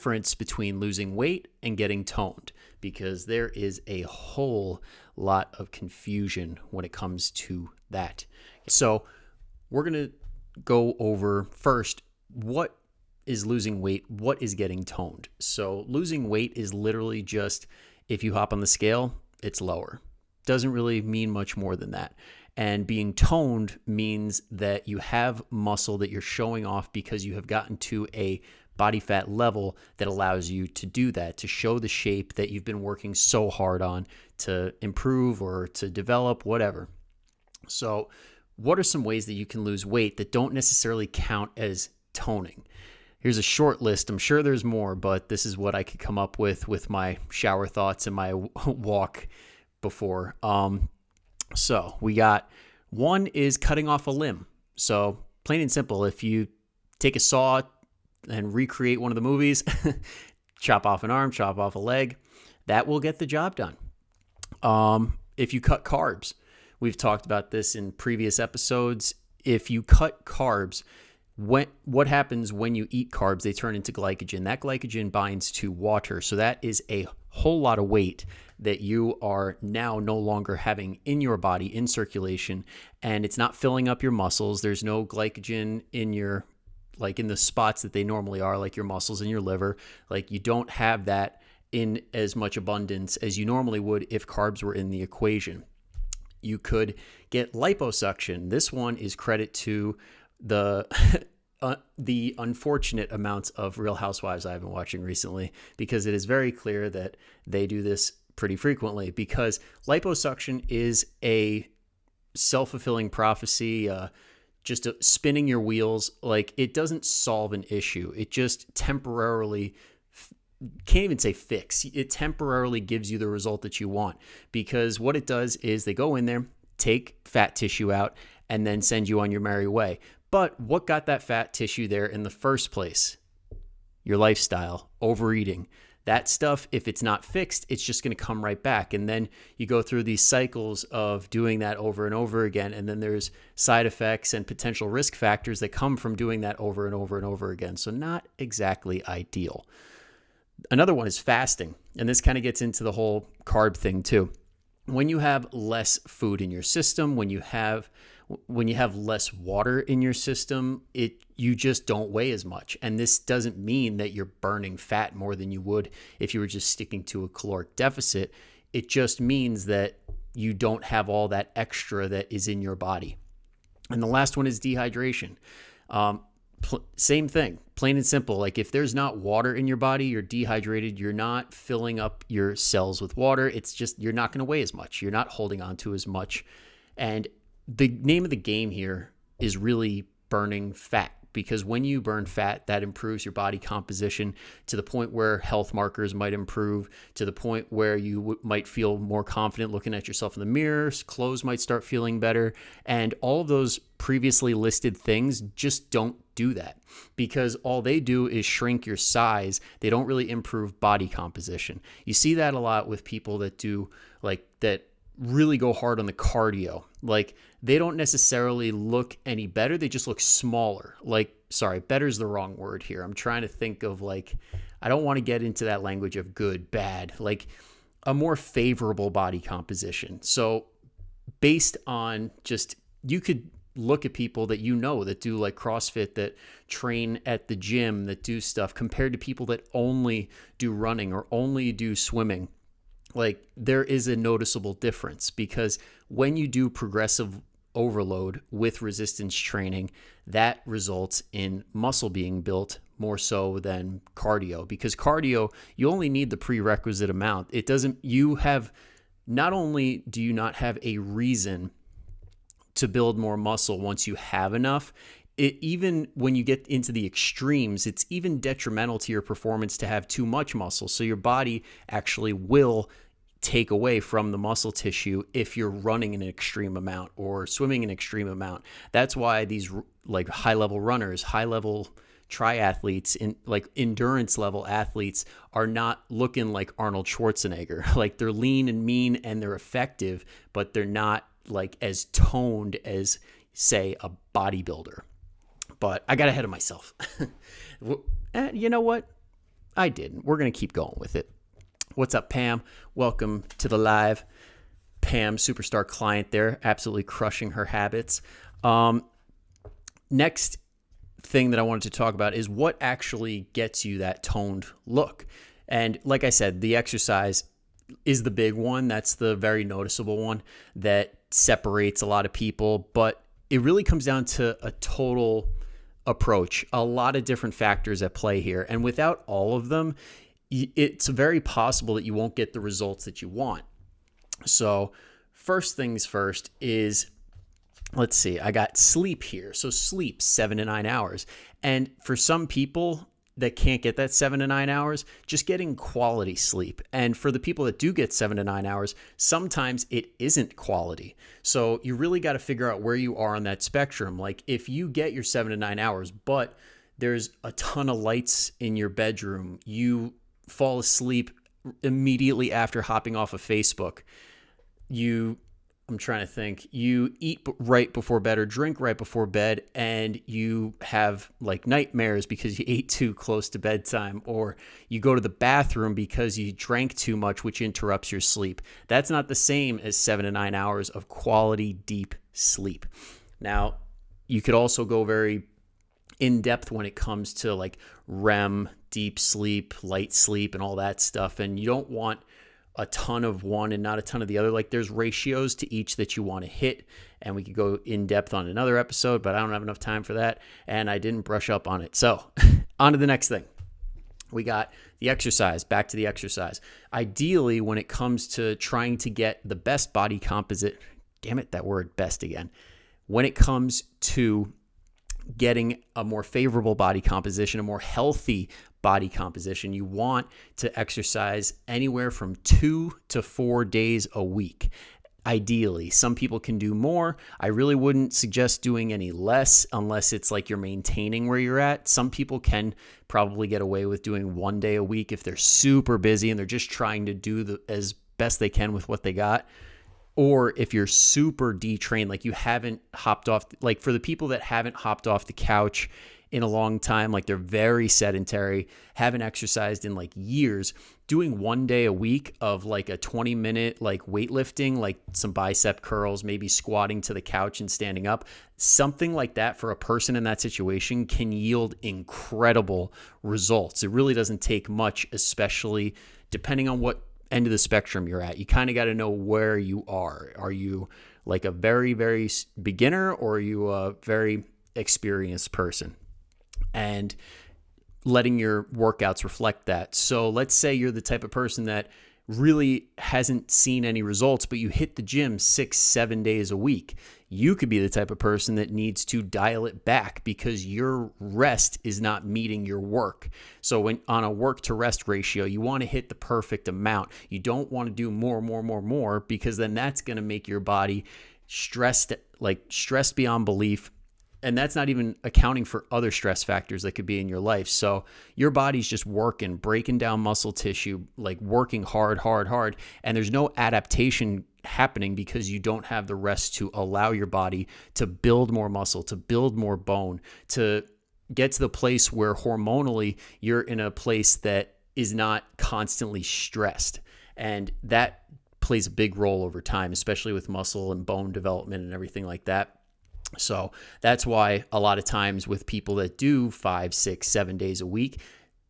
difference between losing weight and getting toned, because there is a whole lot of confusion when it comes to that. So we're going to go over first, what is losing weight? What is getting toned? So losing weight is literally just, if you hop on the scale, it's lower. Doesn't really mean much more than that. And being toned means that you have muscle that you're showing off because you have gotten to a body fat level that allows you to do that, to show the shape that you've been working so hard on to improve or to develop, whatever. So what are some ways that you can lose weight that don't necessarily count as toning? Here's a short list. I'm sure there's more, but this is what I could come up with my shower thoughts and my walk before. So we got, one is cutting off a limb. So plain and simple, if you take a saw and recreate one of the movies, chop off an arm, chop off a leg, that will get the job done. If you cut carbs, we've talked about this in previous episodes. If you cut carbs, what happens when you eat carbs? They turn into glycogen. That glycogen binds to water. So that is a whole lot of weight that you are now no longer having in your body, in circulation, and it's not filling up your muscles. There's no glycogen in your, like in the spots that they normally are, like your muscles and your liver. Like you don't have that in as much abundance as you normally would if carbs were in the equation. You could get liposuction. This one is credit to the unfortunate amounts of Real Housewives I've been watching recently, because it is very clear that they do this pretty frequently, because liposuction is a self-fulfilling prophecy, just spinning your wheels. Like, it doesn't solve an issue. It just temporarily can't even say fix. It temporarily gives you the result that you want, because what it does is they go in there, take fat tissue out, and then send you on your merry way. But what got that fat tissue there in the first place? Your lifestyle, overeating. That stuff, if it's not fixed, it's just going to come right back. And then you go through these cycles of doing that over and over again. And then there's side effects and potential risk factors that come from doing that over and over and over again. So not exactly ideal. Another one is fasting. And this kind of gets into the whole carb thing too. When you have less food in your system, when you have less water in your system, you just don't weigh as much. And this doesn't mean that you're burning fat more than you would if you were just sticking to a caloric deficit. It just means that you don't have all that extra that is in your body. And the last one is dehydration. Same thing, plain and simple. Like, if there's not water in your body, you're dehydrated. You're not filling up your cells with water. It's just, you're not going to weigh as much. You're not holding on to as much. And the name of the game here is really burning fat, because when you burn fat, that improves your body composition to the point where health markers might improve, to the point where you might feel more confident looking at yourself in the mirror, clothes might start feeling better, and all of those previously listed things just don't do that, because all they do is shrink your size. They don't really improve body composition. You see that a lot with people that do that really go hard on the cardio. Like, they don't necessarily look any better. They just look smaller. Better is the wrong word here. I'm trying to think of, I don't want to get into that language of good, bad, like a more favorable body composition. So based on just, you could look at people that that do like CrossFit, that train at the gym, that do stuff, compared to people that only do running or only do swimming. Like, there is a noticeable difference, because when you do progressive overload with resistance training, that results in muscle being built more so than cardio, because cardio, you only need the prerequisite amount. Not only do you not have a reason to build more muscle once you have enough, even when you get into the extremes, it's even detrimental to your performance to have too much muscle. So your body actually will take away from the muscle tissue if you're running an extreme amount or swimming an extreme amount. That's why these high-level runners, high-level triathletes, endurance level athletes are not looking like Arnold Schwarzenegger. Like, they're lean and mean and they're effective, but they're not as toned as, say, a bodybuilder. But I got ahead of myself. You know what? I didn't. We're going to keep going with it. What's up, Pam? Welcome to the live. Pam, superstar client there, absolutely crushing her habits. Next thing that I wanted to talk about is what actually gets you that toned look. And like I said, the exercise is the big one. That's the very noticeable one that separates a lot of people. But it really comes down to a total approach, a lot of different factors at play here. And without all of them, it's very possible that you won't get the results that you want. So first things first is, let's see, I got sleep here. So sleep 7 to 9 hours. And for some people that can't get that 7 to 9 hours, just getting quality sleep. And for the people that do get 7 to 9 hours, sometimes it isn't quality. So you really got to figure out where you are on that spectrum. Like if you get your 7 to 9 hours, but there's a ton of lights in your bedroom, you fall asleep immediately after hopping off of Facebook, I'm trying to think, you eat right before bed or drink right before bed, and you have like nightmares because you ate too close to bedtime, or you go to the bathroom because you drank too much, which interrupts your sleep. That's not the same as 7 to 9 hours of quality, deep sleep. Now, you could also go very in depth when it comes to like REM, deep sleep, light sleep, and all that stuff. And you don't want a ton of one and not a ton of the other. Like there's ratios to each that you want to hit, and we could go in depth on another episode, but I don't have enough time for that, and I didn't brush up on it. So on to the next thing. We got the exercise, back to the exercise. Ideally, when it comes to trying to get the best body composite, damn it, that word best again. When it comes to getting a more favorable body composition, a more healthy body composition, you want to exercise anywhere from 2 to 4 days a week. Ideally, some people can do more. I really wouldn't suggest doing any less unless it's like you're maintaining where you're at. Some people can probably get away with doing 1 day a week if they're super busy and they're just trying to do as best they can with what they got. Or if you're super detrained, like you haven't hopped off, like for the people that haven't hopped off the couch in a long time, like they're very sedentary, haven't exercised in like years, doing 1 day a week of like a 20-minute like weightlifting, like some bicep curls, maybe squatting to the couch and standing up, something like that for a person in that situation can yield incredible results. It really doesn't take much, especially depending on what end of the spectrum you're at. You kind of got to know where you are. Are you like a very, very beginner, or are you a very experienced person? And letting your workouts reflect that. So let's say you're the type of person that really hasn't seen any results, but you hit the gym 6-7 days a week. You could be the type of person that needs to dial it back because your rest is not meeting your work. So when on a work to rest ratio, you want to hit the perfect amount. You don't want to do more, because then that's going to make your body stressed beyond belief. And that's not even accounting for other stress factors that could be in your life. So your body's just working, breaking down muscle tissue, like working hard. And there's no adaptation happening because you don't have the rest to allow your body to build more muscle, to build more bone, to get to the place where hormonally you're in a place that is not constantly stressed. And that plays a big role over time, especially with muscle and bone development and everything like that. So that's why a lot of times with people that do 5, 6, 7 days a week,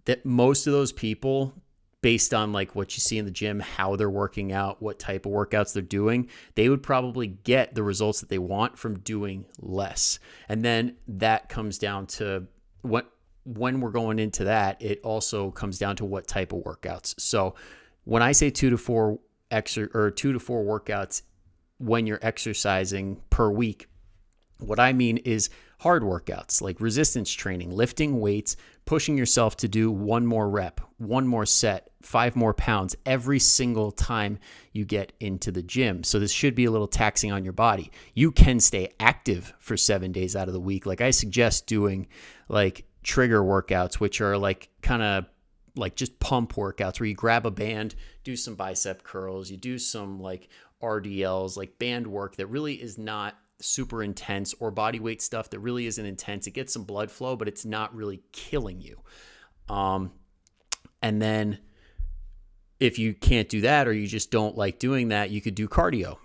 that most of those people, based on like what you see in the gym, how they're working out, what type of workouts they're doing, they would probably get the results that they want from doing less. And then that comes down to when we're going into that, it also comes down to what type of workouts. So when I say 2 to 4 workouts when you're exercising per week, what I mean is hard workouts like resistance training, lifting weights, pushing yourself to do 1 more rep, 1 more set, 5 more pounds every single time you get into the gym. So this should be a little taxing on your body. You can stay active for 7 days out of the week. Like I suggest doing like trigger workouts, which are like kind of like just pump workouts where you grab a band, do some bicep curls, you do some like RDLs, like band work that really is not super intense, or body weight stuff that really isn't intense. It gets some blood flow, but it's not really killing you. And then if you can't do that, or you just don't like doing that, you could do cardio.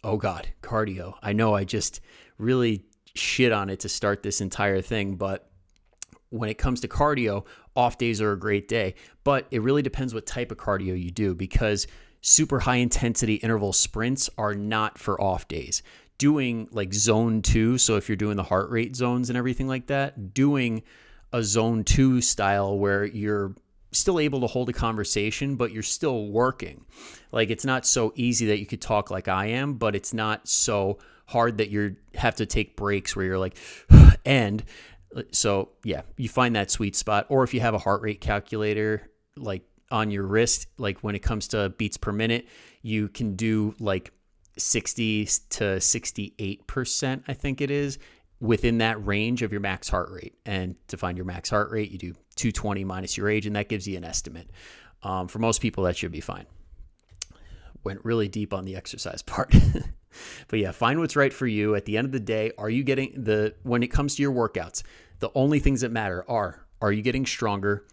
Oh God, cardio. I know I just really shit on it to start this entire thing, but when it comes to cardio, off days are a great day, but it really depends what type of cardio you do, because super high intensity interval sprints are not for off days. Doing like zone 2, so if you're doing the heart rate zones and everything like that, doing a zone 2 style where you're still able to hold a conversation, but you're still working. Like, it's not so easy that you could talk like I am, but it's not so hard that you have to take breaks where you're like, and so yeah, you find that sweet spot. Or if you have a heart rate calculator, like on your wrist, like when it comes to beats per minute, you can do like 60 to 68%, I think it is, within that range of your max heart rate. And to find your max heart rate, you do 220 minus your age, and that gives you an estimate. For most people, that should be fine. Went really deep on the exercise part. But yeah, find what's right for you. At the end of the day, are you getting when it comes to your workouts, the only things that matter are you getting stronger?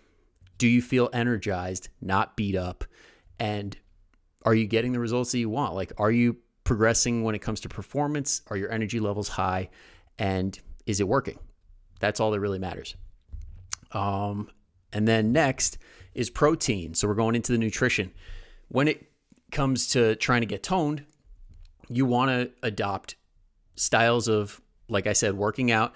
Do you feel energized, not beat up? And are you getting the results that you want? Like, are you progressing when it comes to performance? Are your energy levels high? And is it working? That's all that really matters. And then next is protein. So we're going into the nutrition. When it comes to trying to get toned, you want to adopt styles of, like I said, working out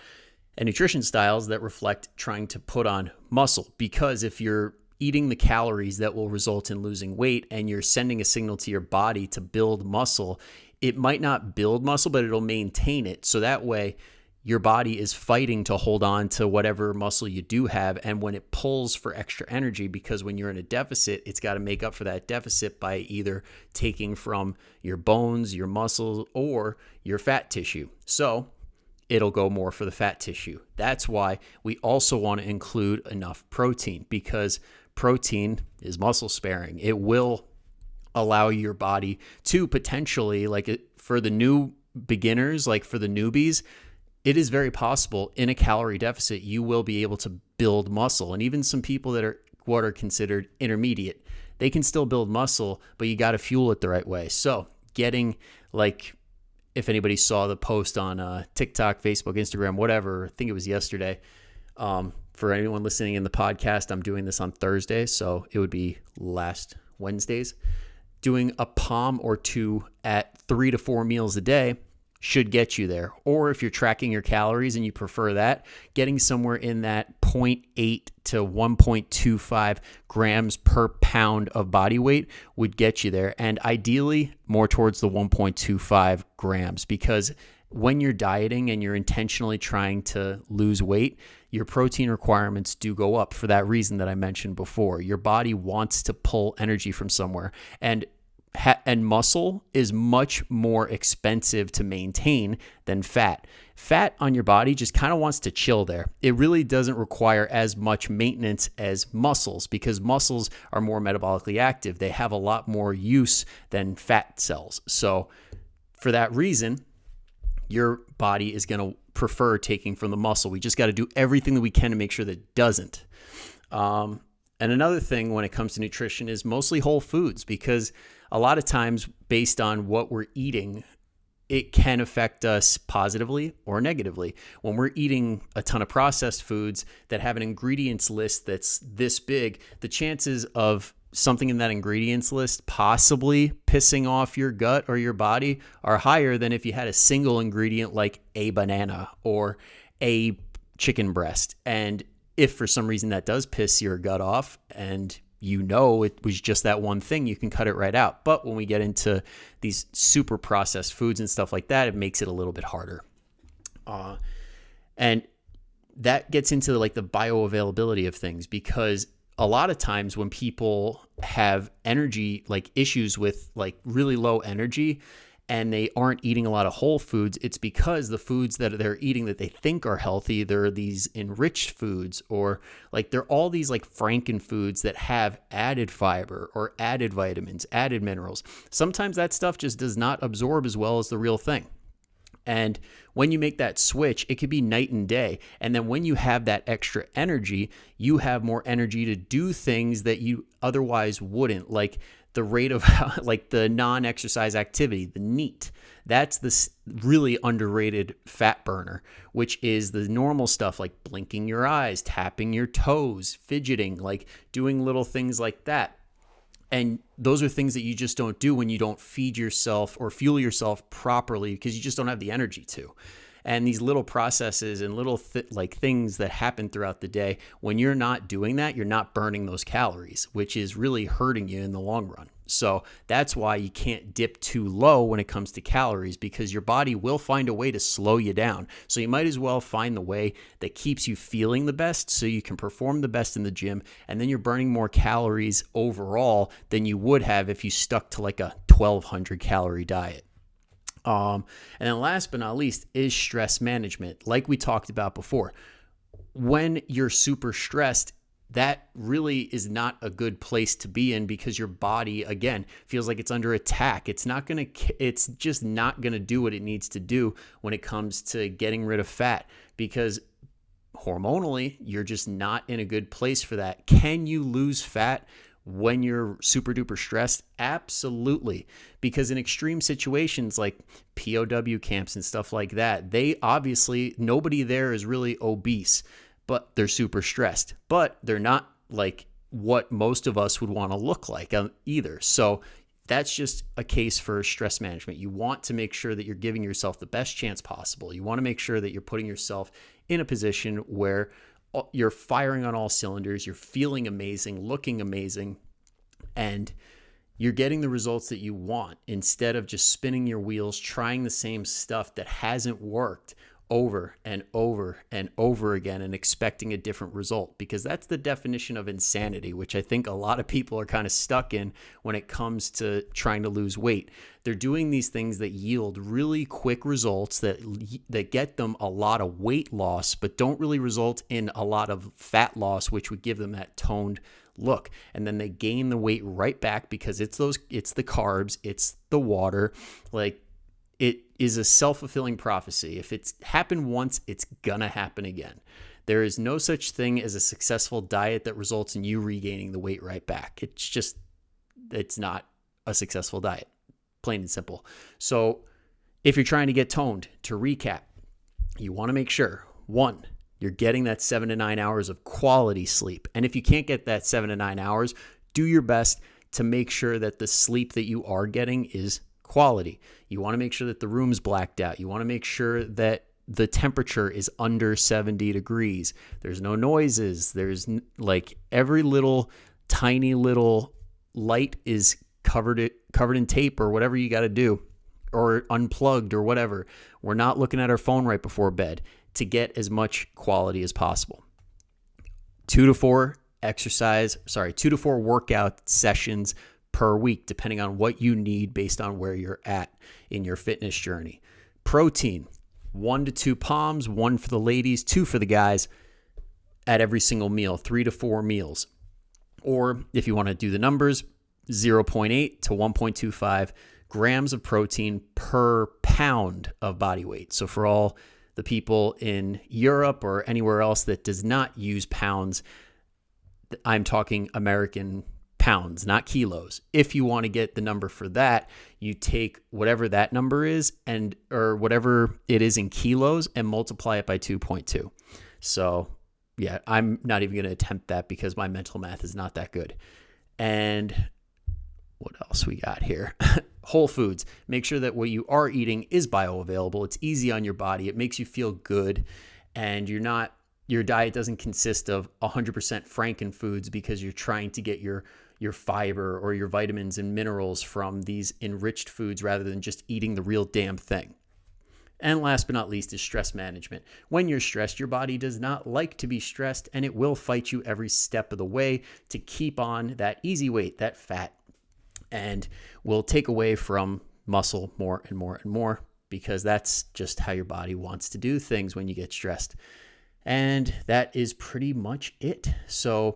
and nutrition styles that reflect trying to put on muscle. Because if you're eating the calories that will result in losing weight and you're sending a signal to your body to build muscle, it might not build muscle, but it'll maintain it. So that way your body is fighting to hold on to whatever muscle you do have. And when it pulls for extra energy, because when you're in a deficit, it's got to make up for that deficit by either taking from your bones, your muscles, or your fat tissue. So it'll go more for the fat tissue. That's why we also want to include enough protein, because protein is muscle sparing. It will allow your body to potentially, like for the new beginners, like for the newbies, it is very possible in a calorie deficit, you will be able to build muscle. And even some people that are what are considered intermediate, they can still build muscle, but you got to fuel it the right way. So getting, like, if anybody saw the post on TikTok, Facebook, Instagram, whatever, I think it was yesterday. For anyone listening in the podcast, I'm doing this on Thursday, so it would be last Wednesdays. Doing a palm or two at 3 to 4 meals a day should get you there. Or if you're tracking your calories and you prefer that, getting somewhere in that 0.8 to 1.25 grams per pound of body weight would get you there. And ideally more towards the 1.25 grams, because when you're dieting and you're intentionally trying to lose weight, your protein requirements do go up for that reason that I mentioned before. Your body wants to pull energy from somewhere. And muscle is much more expensive to maintain than fat. Fat on your body just kind of wants to chill there. It really doesn't require as much maintenance as muscles, because muscles are more metabolically active. They have a lot more use than fat cells. So for that reason, your body is going to prefer taking from the muscle. We just got to do everything that we can to make sure that it doesn't. And another thing when it comes to nutrition is mostly whole foods, because a lot of times based on what we're eating, it can affect us positively or negatively. When we're eating a ton of processed foods that have an ingredients list that's this big, the chances of something in that ingredients list possibly pissing off your gut or your body are higher than if you had a single ingredient like a banana or a chicken breast. And if for some reason that does piss your gut off and you know it was just that one thing, you can cut it right out. But when we get into these super processed foods and stuff like that, it makes it a little bit harder. And that gets into like the bioavailability of things, because a lot of times when people have energy, like issues with like really low energy, and they aren't eating a lot of whole foods, it's because the foods that they're eating that they think are healthy, they're these enriched foods, or like they're all these like Franken foods that have added fiber or added vitamins, added minerals. Sometimes that stuff just does not absorb as well as the real thing. And when you make that switch, it could be night and day. And then when you have that extra energy, you have more energy to do things that you otherwise wouldn't, like the rate of like the non-exercise activity, the NEAT. That's this really underrated fat burner, which is the normal stuff like blinking your eyes, tapping your toes, fidgeting, like doing little things like that. And those are things that you just don't do when you don't feed yourself or fuel yourself properly because you just don't have the energy to. And these little processes and little like things that happen throughout the day, when you're not doing that, you're not burning those calories, which is really hurting you in the long run. So that's why you can't dip too low when it comes to calories, because your body will find a way to slow you down. So you might as well find the way that keeps you feeling the best so you can perform the best in the gym. And then you're burning more calories overall than you would have if you stuck to like a 1,200 calorie diet. And then last but not least is stress management. Like we talked about before, when you're super stressed, that really is not a good place to be in, because your body, again, feels like it's under attack. It's just not going to do what it needs to do when it comes to getting rid of fat, because hormonally, you're just not in a good place for that. Can you lose fat when you're super duper stressed? Absolutely. Because in extreme situations like POW camps and stuff like that, they obviously, nobody there is really obese, but they're super stressed, but they're not like what most of us would want to look like either. So that's just a case for stress management. You want to make sure that you're giving yourself the best chance possible. You want to make sure that you're putting yourself in a position where you're firing on all cylinders, you're feeling amazing, looking amazing, and you're getting the results that you want, instead of just spinning your wheels, trying the same stuff that hasn't worked over and over and over again and expecting a different result, because that's the definition of insanity, which I think a lot of people are kind of stuck in when it comes to trying to lose weight. They're doing these things that yield really quick results that get them a lot of weight loss, but don't really result in a lot of fat loss, which would give them that toned look. And then they gain the weight right back because it's the carbs, it's the water. Like, it is a self-fulfilling prophecy. If it's happened once, it's gonna happen again. There is no such thing as a successful diet that results in you regaining the weight right back. It's not a successful diet, plain and simple. So if you're trying to get toned, to recap, you want to make sure, 1, you're getting that 7 to 9 hours of quality sleep. And if you can't get that 7 to 9 hours, do your best to make sure that the sleep that you are getting is quality. You want to make sure that the room's blacked out. You want to make sure that the temperature is under 70 degrees. There's no noises. There's like every little tiny little light is covered in tape or whatever you got to do, or unplugged or whatever. We're not looking at our phone right before bed to get as much quality as possible. 2 to 4 workout sessions per week, depending on what you need based on where you're at in your fitness journey. Protein, 1 to 2 palms, 1 for the ladies, 2 for the guys at every single meal, 3 to 4 meals. Or if you want to do the numbers, 0.8 to 1.25 grams of protein per pound of body weight. So for all the people in Europe or anywhere else that does not use pounds, I'm talking American pounds, not kilos. If you want to get the number for that, you take whatever that number is or whatever it is in kilos and multiply it by 2.2. So yeah, I'm not even going to attempt that because my mental math is not that good. And what else we got here? Whole foods. Make sure that what you are eating is bioavailable. It's easy on your body. It makes you feel good, and your diet doesn't consist of 100% frankenfoods because you're trying to get your fiber or your vitamins and minerals from these enriched foods rather than just eating the real damn thing. And last but not least is stress management. When you're stressed, your body does not like to be stressed, and it will fight you every step of the way to keep on that easy weight, that fat, and will take away from muscle more and more and more, because that's just how your body wants to do things when you get stressed. And that is pretty much it. So